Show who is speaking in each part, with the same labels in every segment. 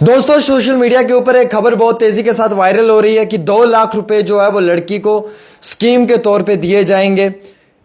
Speaker 1: दोस्तों, social media के ऊपर एक खबर बहुत तेजी के साथ वायरल हो रही है कि 2 लाख रुपए जो है वो लड़की को स्कीम के तौर पे दिए जाएंगे।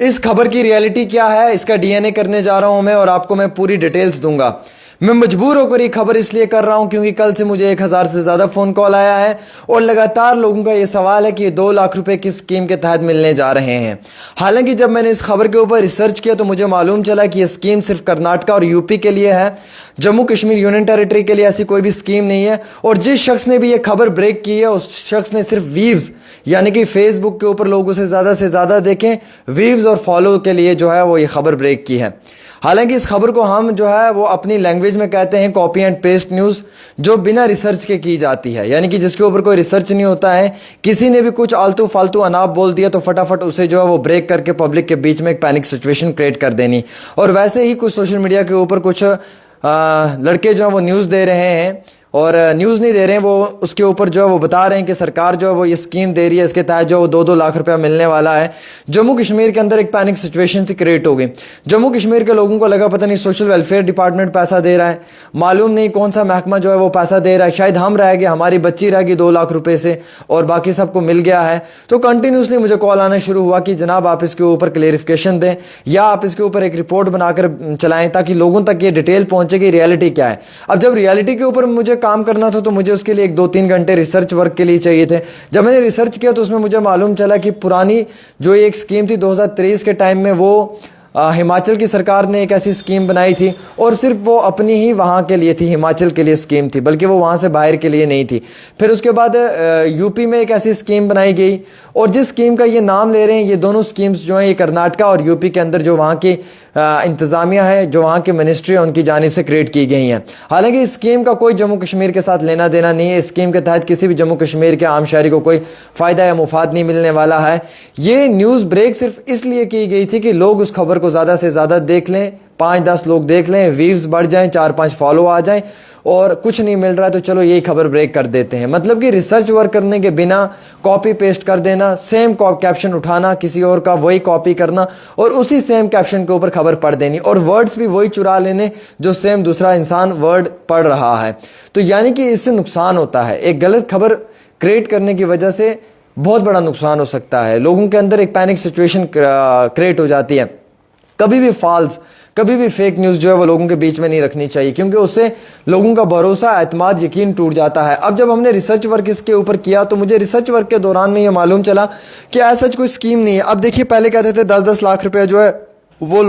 Speaker 1: इस खबर की रियलिटी क्या है, इसका डीएनए करने जा रहा हूं मैं और आपको मैं पूरी डिटेल्स दूंगा। मैं मजबूर होकर ये खबर इसलिए कर रहा हूं क्योंकि कल से मुझे 1000 से ज्यादा फोन कॉल आया है और लगातार लोगों का ये सवाल है कि ये 2 लाख रुपए किस स्कीम के तहत मिलने जा रहे हैं। हालांकि जब मैंने इस खबर के ऊपर रिसर्च किया तो मुझे मालूम चला कि ये स्कीम सिर्फ कर्नाटक और यूपी के लिए है। जम्मू कश्मीर यूनियन टेरिटरी के लिए ऐसी कोई भी स्कीम नहीं है। और जिस शख्स ने भी ये खबर ब्रेक की है उस शख्स ने सिर्फ व्यूज यानी कि फेसबुक के ऊपर लोग उसे ज्यादा से ज्यादा देखें, व्यूज और फॉलो के लिए जो है वो ये खबर ब्रेक की है। हालांकि इस खबर को हम जो है वो अपनी लैंग्वेज में कहते हैं कॉपी एंड पेस्ट न्यूज़, जो बिना रिसर्च के की जाती है, यानी कि जिसके ऊपर कोई रिसर्च नहीं होता है। किसी ने भी कुछ आलतू फालतू अनाप बोल दिया तो फटाफट उसे जो है वो ब्रेक करके पब्लिक के बीच में एक पैनिक सिचुएशन क्रिएट कर देनी। और वैसे ही कुछ सोशल मीडिया के ऊपर कुछ लड़के जो है वो न्यूज़ दे रहे हैं और न्यूज़ नहीं दे रहे हैं, वो उसके ऊपर जो है वो बता रहे हैं कि सरकार जो है वो ये स्कीम दे रही है, इसके तहत जो 2-2 लाख रुपया मिलने वाला है। जम्मू कश्मीर के अंदर एक पैनिक सिचुएशन सी क्रिएट हो गई। जम्मू कश्मीर के लोगों को लगा पता नहीं सोशल वेलफेयर डिपार्टमेंट पैसा दे रहा है, मालूम नहीं कौन सा महकमा जो है वो पैसा दे रहा है, शायद हम रह गए, हमारी बच्ची रह गई 2 लाख रुपए से और बाकी सबको मिल गया है। तो कंटिन्यूसली मुझे कॉल आना शुरू हुआ कि जनाब आप इसके ऊपर क्लेरिफिकेशन दें या आप इसके ऊपर एक रिपोर्ट बनाकर चलाएं ताकि लोगों तक ये डिटेल पहुंचे कि रियलिटी क्या है। अब जब रियलिटी के ऊपर मुझे काम करना था तो मुझे उसके लिए 1-2-3 घंटे रिसर्च वर्क के लिए चाहिए थे। जब मैंने रिसर्च किया तो उसमें मुझे मालूम चला कि पुरानी जो एक स्कीम थी 2023 के टाइम में वो हिमाचल की सरकार ने एक ऐसी स्कीम बनाई थी और सिर्फ वो अपनी ही वहाँ के लिए थी, हिमाचल के लिए स्कीम थी, बल्कि वो वहाँ से बाहर के लिए नहीं थी। फिर उसके बाद यूपी में एक ऐसी स्कीम बनाई गई और जिस स्कीम का ये नाम ले रहे हैं ये दोनों स्कीम्स जो हैं ये कर्नाटक और यूपी के अंदर जो वहाँ की इंतज़ामिया है, जो वहाँ की मिनिस्ट्री है, उनकी जानिब से क्रिएट की गई हैं। हालांकि इस स्कीम का कोई जम्मू कश्मीर के साथ लेना देना नहीं है। इस स्कीम के तहत किसी भी जम्मू कश्मीर के आम शहरी को कोई फ़ायदा या मुफाद नहीं मिलने वाला है। ये न्यूज़ ब्रेक सिर्फ इसलिए की गई थी कि लोग उस खबर को ज़्यादा से ज़्यादा देख लें, 5-10 लोग देख लें, व्यूज़ बढ़ जाएँ, 4-5 फॉलो आ जाएँ और कुछ नहीं मिल रहा है तो चलो यही खबर ब्रेक कर देते हैं। मतलब कि रिसर्च वर्क करने के बिना कॉपी पेस्ट कर देना, सेम कैप्शन उठाना, किसी और का वही कॉपी करना और उसी सेम कैप्शन के ऊपर खबर पढ़ देनी और वर्ड्स भी वही चुरा लेने जो सेम दूसरा इंसान वर्ड पढ़ रहा है। तो यानी कि इससे नुकसान होता है। एक गलत खबर क्रिएट करने की वजह से बहुत बड़ा नुकसान हो सकता है। लोगों के अंदर एक पैनिक सिचुएशन क्रिएट हो जाती है। कभी भी फॉल्स, कभी भी फेक न्यूज़ जो है वो लोगों के बीच में नहीं रखनी चाहिए क्योंकि उससे लोगों का भरोसा, एतमाद, यकीन टूट जाता है। अब जब हमने रिसर्च वर्क इसके ऊपर किया तो मुझे रिसर्च वर्क के दौरान में ये मालूम चला कि ऐसा कोई स्कीम नहीं है। अब देखिए, पहले कहते थे 10-10 लाख रुपया जो है वो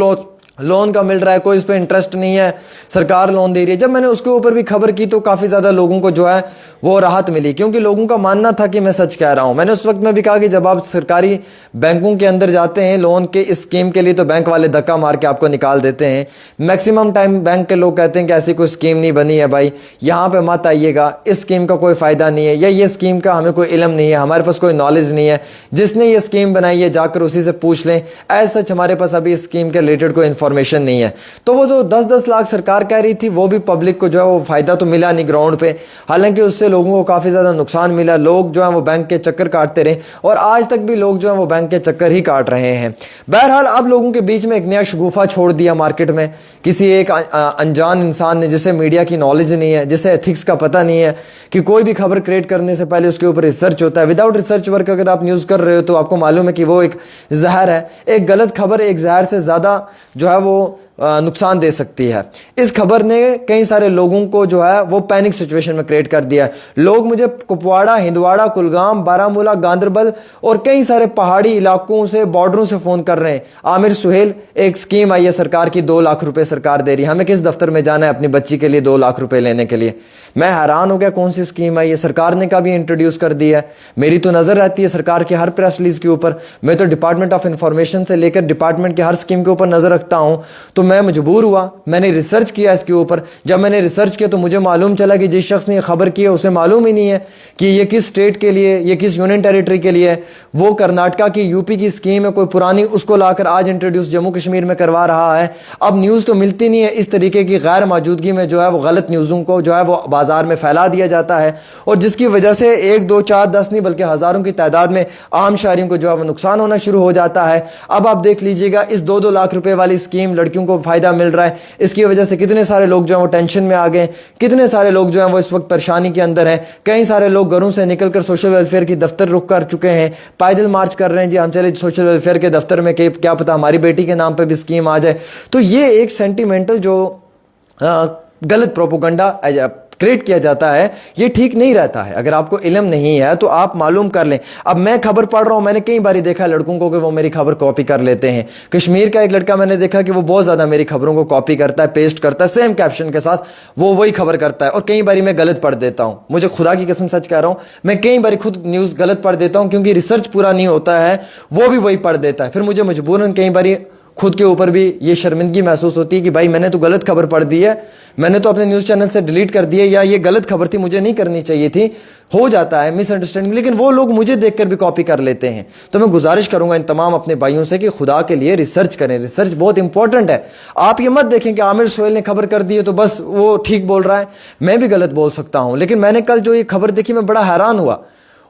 Speaker 1: लोन का मिल रहा है, कोई इस पर इंटरेस्ट नहीं है, सरकार लोन दे रही है। जब मैंने उसके ऊपर भी खबर की तो काफ़ी ज़्यादा लोगों को जो है वो राहत मिली क्योंकि लोगों का मानना था कि मैं सच कह रहा हूँ। मैंने उस वक्त में भी कहा कि जब आप सरकारी बैंकों के अंदर जाते हैं लोन के इस स्कीम के लिए तो बैंक वाले धक्का मार के आपको निकाल देते हैं। मैक्सिमम टाइम बैंक के लोग कहते हैं कि ऐसी कोई स्कीम नहीं बनी है भाई, यहाँ पे मत आइएगा, इस स्कीम का कोई फ़ायदा नहीं है या ये स्कीम का हमें कोई इल्म नहीं है, हमारे पास कोई नॉलेज नहीं है, जिसने ये स्कीम बनाई है जाकर उसी से पूछ लें, एज सच हमारे पास अभी इस स्कीम के रिलेटेड कोई इन्फॉर्मेशन नहीं है। तो वो जो 10-10 लाख सरकार कह रही थी वो भी पब्लिक को जो है वो फ़ायदा तो मिला नहीं ग्राउंड पे, हालांकि उससे लोगों को काफ़ी ज़्यादा नुकसान मिला। लोग जो है वो बैंक के चक्कर काटते रहे और आज तक भी लोग जो है वो बैंक के चक्कर ही काट रहे हैं। बहरहाल अब लोगों के बीच में एक नया शगुफा छोड़ दिया मार्केट में किसी एक अनजान इंसान ने, जिसे मीडिया की नॉलेज नहीं है, जिसे एथिक्स का पता नहीं है कि कोई भी खबर क्रिएट करने से पहले उसके ऊपर रिसर्च होता है। विदाउट रिसर्च वर्क अगर आप न्यूज़ कर रहे हो तो आपको मालूम है कि वो एक जहर है। एक गलत खबर एक जहर से ज़्यादा जो है वो नुकसान दे सकती है। इस खबर ने कई सारे लोगों को जो है वो पैनिक सिचुएशन में क्रिएट कर दिया। लोग मुझे कुपवाड़ा, हिंदवाड़ा, कुलगाम, बारामूला, गांदरबल और कई सारे पहाड़ी इलाकों से, बॉर्डरों से फ़ोन कर रहे हैं, आमिर सुहेल एक स्कीम आई है सरकार की, 2 लाख रुपए सरकार दे रही है, हमें किस दफ्तर में जाना है अपनी बच्ची के लिए 2 लाख रुपए लेने के लिए। मैं हैरान हो गया, कौन सी स्कीम आई है, सरकार ने कभी इंट्रोड्यूस कर दी है। मेरी तो नज़र रहती है सरकार के हर प्रेस रिलीज के ऊपर, मैं तो डिपार्टमेंट ऑफ इंफॉर्मेशन से लेकर डिपार्टमेंट के हर स्कीम के ऊपर नज़र रखता हूँ। तो मैं मजबूर हुआ, मैंने रिसर्च किया इसके ऊपर। जब मैंने रिसर्च किया तो मुझे मालूम चला कि जिस शख्स ने खबर की है उसे मालूम ही नहीं है कि ये किस स्टेट के लिए, ये किस यूनियन टेरिटरी के लिए है। वो कर्नाटका की, यूपी की स्कीम है कोई पुरानी, उसको लाकर आज इंट्रोड्यूस जम्मू कश्मीर में करवा रहा है। अब न्यूज़ तो मिलती नहीं है, इस तरीके की गैर मौजूदगी में जो है वो गलत न्यूज़ों को जो है वो बाजार में फैला दिया जाता है और जिसकी वजह से 1 2 4 10 नहीं बल्कि हज़ारों की तादाद में आम शहरियों को जो है वो नुकसान होना शुरू हो जाता है। अब आप देख लीजिएगा इस 2-2 लाख रुपए वाली स्कीम लड़कियों को फ़ायदा मिल रहा है, इसकी वजह से कितने सारे लोग जो हैं वो टेंशन में आ गए, कितने सारे लोग जो हैं वो इस वक्त परेशानी के अंदर हैं। कई सारे लोग घरों से निकलकर सोशल वेलफेयर की दफ्तर रुक कर चुके हैं, पैदल मार्च कर रहे हैं, जी हम चले सोशल वेलफेयर के दफ्तर में, क्या पता हमारी बेटी के नाम पर भी स्कीम आ जाए। तो ये एक सेंटिमेंटल जो गलत प्रोपोगंडा क्रिएट किया जाता है, ये ठीक नहीं रहता है। अगर आपको इल्म नहीं है तो आप मालूम कर लें। अब मैं खबर पढ़ रहा हूं, मैंने कई बार देखा लड़कों को कि वो मेरी खबर कॉपी कर लेते हैं। कश्मीर का एक लड़का मैंने देखा कि वो बहुत ज़्यादा मेरी खबरों को कॉपी करता है, पेस्ट करता है, सेम कैप्शन के साथ वो वही खबर करता है और कई बार मैं गलत पढ़ देता हूं। मुझे खुदा की कसम सच कह रहा हूं, मैं कई बार खुद न्यूज़ गलत पढ़ देता हूं क्योंकि रिसर्च पूरा नहीं होता है, वो भी वही पढ़ देता है। फिर मुझे मजबूरन कई बार खुद के ऊपर भी ये शर्मिंदगी महसूस होती है कि भाई मैंने तो गलत खबर पढ़ दी है, मैंने तो अपने न्यूज़ चैनल से डिलीट कर दिया, या ये गलत खबर थी, मुझे नहीं करनी चाहिए थी। हो जाता है मिसअंडरस्टैंडिंग, लेकिन वो लोग मुझे देखकर भी कॉपी कर लेते हैं। तो मैं गुजारिश करूंगा इन तमाम अपने भाइयों से कि खुदा के लिए रिसर्च करें, रिसर्च बहुत इंपॉर्टेंट है। आप ये मत देखें कि आमिर सोहेल ने खबर कर दी है तो बस वो ठीक बोल रहा है, मैं भी गलत बोल सकता हूं। लेकिन मैंने कल जो ये खबर देखी मैं बड़ा हैरान हुआ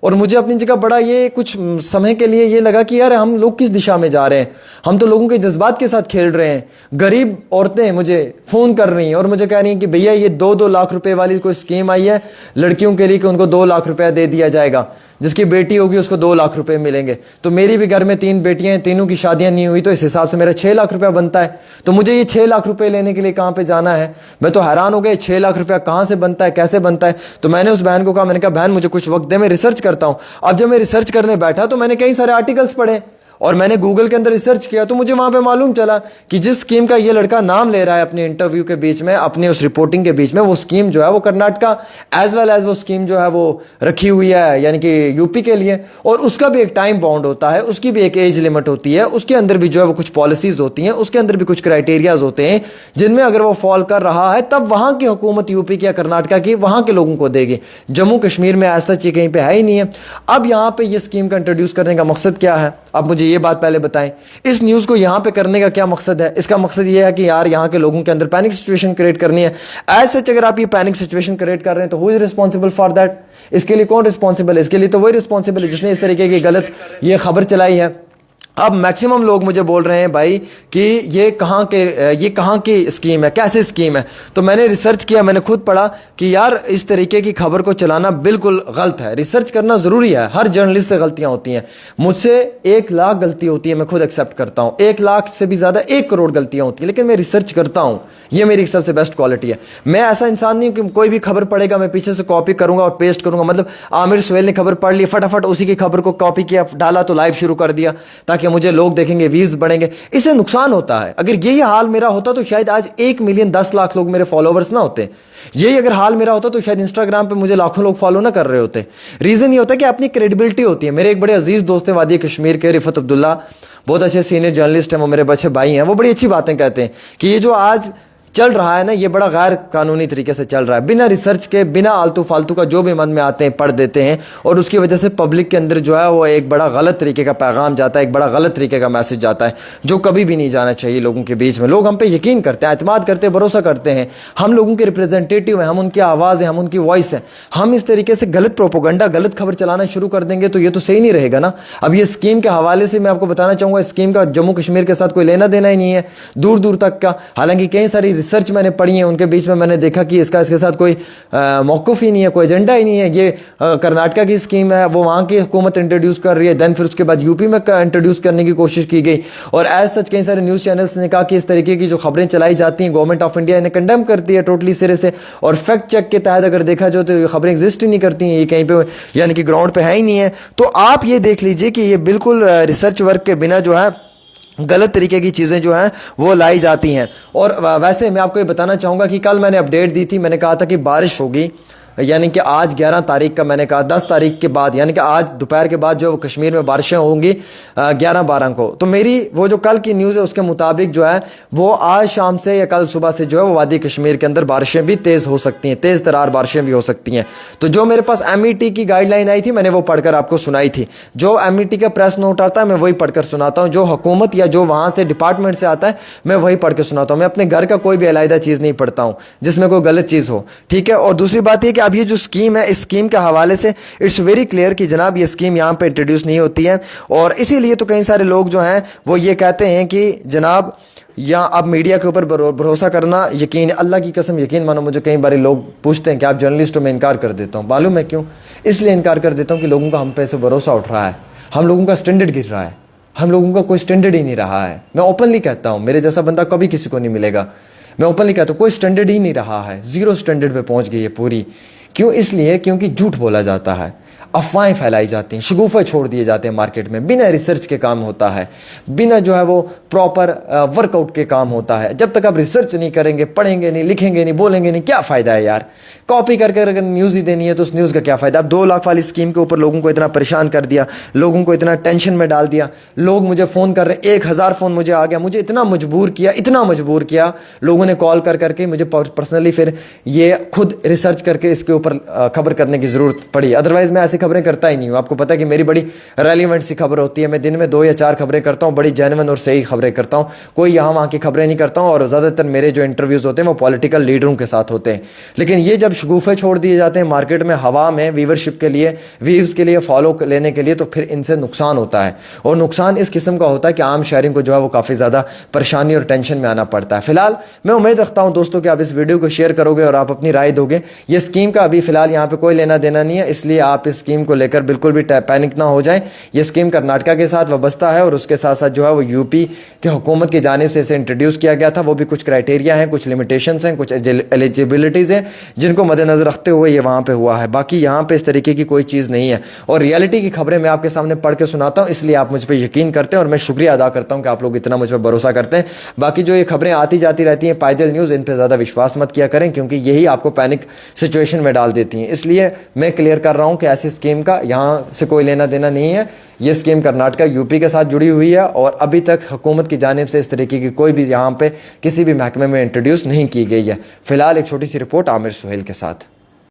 Speaker 1: और मुझे अपनी जगह बड़ा ये कुछ समय के लिए ये लगा कि यार हम लोग किस दिशा में जा रहे हैं, हम तो लोगों के जज्बात के साथ खेल रहे हैं। गरीब औरतें मुझे फ़ोन कर रही हैं और मुझे कह रही हैं कि भैया ये 2-2 लाख रुपए वाली कोई स्कीम आई है लड़कियों के लिए कि उनको 2 लाख रुपया दे दिया जाएगा, जिसकी बेटी होगी उसको 2 लाख रुपए मिलेंगे। तो मेरी भी घर में 3 बेटियां हैं, तीनों की शादियां नहीं हुई, तो इस हिसाब से मेरा 6 लाख रुपया बनता है। तो मुझे ये 6 लाख रुपए लेने के लिए कहाँ पे जाना है? मैं तो हैरान हो गया, 6 लाख रुपया कहाँ से बनता है, कैसे बनता है? तो मैंने उस बहन को कहा, मैंने कहा बहन मुझे कुछ वक्त दे, मैं रिसर्च करता हूँ। अब जब मैं रिसर्च करने बैठा तो मैंने कई सारे आर्टिकल्स पढ़े और मैंने गूगल के अंदर रिसर्च किया, तो मुझे वहां पे मालूम चला कि जिस स्कीम का ये लड़का नाम ले रहा है अपने इंटरव्यू के बीच में, अपनी उस रिपोर्टिंग के बीच में, वो स्कीम जो है वो कर्नाटका एज वेल एज वो स्कीम जो है वो रखी हुई है यानी कि यूपी के लिए, और उसका भी एक टाइम बाउंड होता है, उसकी भी एक एज लिमिट होती है, उसके अंदर भी जो है वो कुछ पॉलिसीज होती हैं, उसके अंदर भी कुछ क्राइटेरियाज होते हैं जिनमें अगर वो फॉल कर रहा है तब वहां की हुकूमत यूपी की या कर्नाटका की वहां के लोगों को देगी। जम्मू कश्मीर में ऐसा चीज कहीं पे है ही नहीं है। अब यहां पे ये स्कीम का इंट्रोड्यूस करने का मकसद क्या है? अब मुझे ये बात पहले बताएं, इस न्यूज़ को यहाँ पे करने का क्या मकसद है? इसका मकसद ये है कि यार यहाँ के लोगों के अंदर पैनिक सिचुएशन क्रिएट करनी है। ऐसे अगर आप ये पैनिक सिचुएशन क्रिएट कर रहे हैं तो who is responsible for that? इसके लिए कौन रिस्पॉन्सिबल है? इसके लिए तो वही रिस्पॉन्सिबल है जिसने इस तरीके की गलत ये खबर चलाई है। अब मैक्सिमम लोग मुझे बोल रहे हैं भाई कि ये कहाँ की स्कीम है, कैसे स्कीम है? तो मैंने रिसर्च किया, मैंने खुद पढ़ा कि यार इस तरीके की खबर को चलाना बिल्कुल गलत है। रिसर्च करना ज़रूरी है, हर जर्नलिस्ट से गलतियां होती हैं, मुझसे 1 लाख गलती होती है, मैं खुद एक्सेप्ट करता हूँ। 1 लाख से भी ज़्यादा 1 करोड़ गलतियां होती हैं, लेकिन मैं रिसर्च करता हूँ, ये मेरी सबसे बेस्ट क्वालिटी है। मैं ऐसा इंसान नहीं हूँ कि कोई भी खबर पढ़ेगा मैं पीछे से कॉपी करूँगा और पेस्ट करूँगा। मतलब आमिर सोहेल ने खबर पढ़ ली, फटाफट उसी की खबर को कॉपी किया, डाला तो लाइव शुरू कर दिया ताकि मुझे लोग देखेंगे, व्यूज बढ़ेंगे। इससे नुकसान होता है। अगर यही हाल मेरा होता तो शायद आज 1 मिलियन 10 लाख लोग मेरे फॉलोवर्स ना होते। यही अगर हाल मेरा होता तो शायद इंस्टाग्राम पे मुझे लाखों लोग फॉलो ना कर रहे होते। रीजन ये होता है कि अपनी क्रेडिबिलिटी होती है। मेरे एक बड़े अजीज दोस्त हैं वादी कश्मीर के, रिफत अब्दुल्ला, बहुत अच्छे सीनियर जर्नलिस्ट हैं, वो मेरे बच्चे भाई हैं, वो बड़ी अच्छी बातें कहते हैं कि ये जो आज चल रहा है ना, ये बड़ा गैर कानूनी तरीके से चल रहा है, बिना रिसर्च के, बिना आलतू फालतू का जो भी मन में आते हैं पढ़ देते हैं, और उसकी वजह से पब्लिक के अंदर जो है वो एक बड़ा गलत तरीके का पैगाम जाता है, एक बड़ा गलत तरीके का मैसेज जाता है जो कभी भी नहीं जाना चाहिए लोगों के बीच में। लोग हम पे यकीन करते हैं, एतमाद करते हैं, भरोसा करते हैं, हम लोगों के रिप्रेजेंटेटिव हैं, हम उनकी आवाज़ हैं, हम उनकी वॉइस हैं। हम इस तरीके से गलत प्रोपोगंडा, गलत खबर चलाना शुरू कर देंगे तो ये तो सही नहीं रहेगा ना। अब ये स्कीम के हवाले से मैं आपको बताना चाहूँगा, स्कीम का जम्मू कश्मीर के साथ कोई लेना देना ही नहीं है दूर दूर तक का। हालांकि कई सारी रिसर्च मैंने पढ़ी है, उनके बीच में मैंने देखा कि इसके साथ कोई मौक़िफ़ ही नहीं है, कोई एजेंडा ही नहीं है। ये कर्नाटका की स्कीम है, वो वहाँ की हुकूमत इंट्रोड्यूस कर रही है, देन फिर उसके बाद यूपी में इंट्रोड्यूस करने की कोशिश की गई, और एज सच कई सारे न्यूज़ चैनल्स ने कहा कि इस तरीके की जो खबरें चलाई जाती हैं गवर्नमेंट ऑफ इंडिया इन्हें कंडेम करती है टोटली सिरे से, और फैक्ट चेक के तहत अगर देखा जाए तो ये खबरें एग्जिस्ट ही नहीं करती हैं, ये कहीं पे यानी कि ग्राउंड पे है ही नहीं है। तो आप ये देख लीजिए कि ये बिल्कुल रिसर्च वर्क के बिना जो है गलत तरीके की चीज़ें जो हैं वो लाई जाती हैं। और वैसे मैं आपको ये बताना चाहूँगा कि कल मैंने अपडेट दी थी, मैंने कहा था कि बारिश होगी, यानी कि आज 11 तारीख का मैंने कहा 10 तारीख के बाद यानी कि आज दोपहर के बाद जो है वो कश्मीर में बारिशें होंगी 11-12 को। तो मेरी वो जो कल की न्यूज़ है उसके मुताबिक जो है वो आज शाम से या कल सुबह से जो है वो वादी कश्मीर के अंदर बारिशें भी तेज़ हो सकती हैं, तेज़ तरार बारिशें भी हो सकती हैं। तो जो मेरे पास MET की गाइडलाइन आई थी मैंने वो पढ़कर आपको सुनाई थी। जो MET का प्रेस नोट आता है मैं वही पढ़कर सुनाता हूँ, जो हुकूमत या जो वहाँ से डिपार्टमेंट से आता है मैं वही पढ़ के सुनाता हूँ। मैं अपने घर का कोई भी अलग चीज़ नहीं पढ़ता हूँ जिसमें कोई गलत चीज़ हो, ठीक है। और दूसरी बात यह कि अब ये जो स्कीम है इस स्कीम के हवाले से इट्स वेरी क्लियर कि जनाब ये स्कीम यहाँ पे इंट्रोड्यूस नहीं होती है। और इसीलिए तो कई सारे लोग जो हैं वो ये कहते हैं कि जनाब या अब मीडिया के ऊपर भरोसा करना, यकीन अल्लाह की कसम यकीन मानो, मुझे कई बार लोग पूछते हैं कि आप जर्नलिस्ट हो, मैं इनकार कर देता हूँ। मालूम है क्यों? इसलिए इनकार कर देता हूँ कि लोगों का हम पे से भरोसा उठ रहा है, हम लोगों का स्टैंडर्ड गिर रहा है, हम लोगों का कोई स्टैंडर्ड ही नहीं रहा है। मैं ओपनली कहता हूँ, मेरे जैसा बंदा कभी किसी को नहीं मिलेगा। मैं ओपनली कहता हूँ कोई स्टैंडर्ड ही नहीं रहा है, ज़ीरो स्टैंडर्ड पे पहुँच गई है पूरी। क्यों? इसलिए क्योंकि झूठ बोला जाता है, अफवाहें फैलाई जाती हैं, शगुफ़े छोड़ दिए जाते हैं मार्केट में, बिना रिसर्च के काम होता है, बिना जो है वो प्रॉपर वर्कआउट के काम होता है। जब तक आप रिसर्च नहीं करेंगे, पढ़ेंगे नहीं, लिखेंगे नहीं, बोलेंगे नहीं, क्या फ़ायदा है यार? कॉपी करके अगर न्यूज़ ही देनी है तो उस न्यूज़ का क्या फ़ायदा? अब 2 लाख वाली स्कीम के ऊपर लोगों को इतना परेशान कर दिया, लोगों को इतना टेंशन में डाल दिया। लोग मुझे फ़ोन कर रहे हैं, 1000 फ़ोन मुझे आ गया, मुझे इतना मजबूर किया लोगों ने कॉल कर करके मुझे पर्सनली, फिर ये खुद रिसर्च करके इसके ऊपर खबर करने की ज़रूरत पड़ी। अदरवाइज़ मैं ऐसी खबरें करता ही नहीं हूँ। आपको पता है कि मेरी बड़ी रेलिवेंट सी खबर होती है, मैं दिन में 2 या 4 खबरें करता हूँ, बड़ी जेन्युइन और सही खबरें करता हूँ, कोई यहाँ वहाँ की खबरें नहीं करता हूँ। और ज़्यादातर मेरे जो इंटरव्यूज़ होते हैं वो पॉलिटिकल लीडरों के साथ होते हैं। लेकिन ये जब शगुफ़े छोड़ दिए जाते हैं मार्केट में, हवा में, व्यूवरशिप के लिए, व्यूज़ के लिए, फॉलो लेने के लिए, तो फिर इनसे नुकसान होता है। और नुकसान इस किस्म का होता है कि आम शहरी को जो है वो काफ़ी ज़्यादा परेशानी और टेंशन में आना पड़ता है। फिलहाल मैं उम्मीद रखता हूँ दोस्तों कि आप इस वीडियो को शेयर करोगे और आप अपनी राय दोगे। ये स्कीम का अभी फिलहाल यहाँ पे कोई लेना देना नहीं है, इसलिए आप इस स्कीम को लेकर बिल्कुल भी पैनिक ना हो जाए। ये स्कीम कर्नाटका के साथ वाबस्ता है और उसके साथ साथ जो है वो यूपी के हुकूमत की जानिब से इसे इंट्रोड्यूस किया गया था। वो भी कुछ क्राइटेरिया हैं, कुछ लिमिटेशंस हैं, कुछ एलिजिबिलिटीज़ हैं जिनको मद्देनज़र रखते हुए ये वहाँ पे हुआ है। बाकी यहाँ पे इस तरीके की कोई चीज़ नहीं है। और रियलिटी की खबरें मैं आपके सामने पढ़ के सुनाता हूँ, इसलिए आप मुझ पर यकीन करते हैं और मैं शुक्रिया अदा करता हूँ कि आप लोग इतना मुझ पर भरोसा करते हैं। बाकी जो ये खबरें आती जाती रहती हैं पाइदल न्यूज़, इन पर ज़्यादा विश्वास मत किया करें क्योंकि यही आपको पैनिक सिचुएशन में डाल देती हैं। इसलिए मैं क्लियर कर रहा हूँ कि ऐसी स्कीम का यहाँ से कोई लेना देना नहीं है। ये स्कीम कर्नाटका यूपी के साथ जुड़ी हुई है और अभी तक हुकूमत की जानिब से इस तरीके की कोई भी यहाँ पे किसी भी महकमे में इंट्रोड्यूस नहीं की गई है। फिलहाल एक छोटी सी रिपोर्ट आमिर सुहेल के साथ।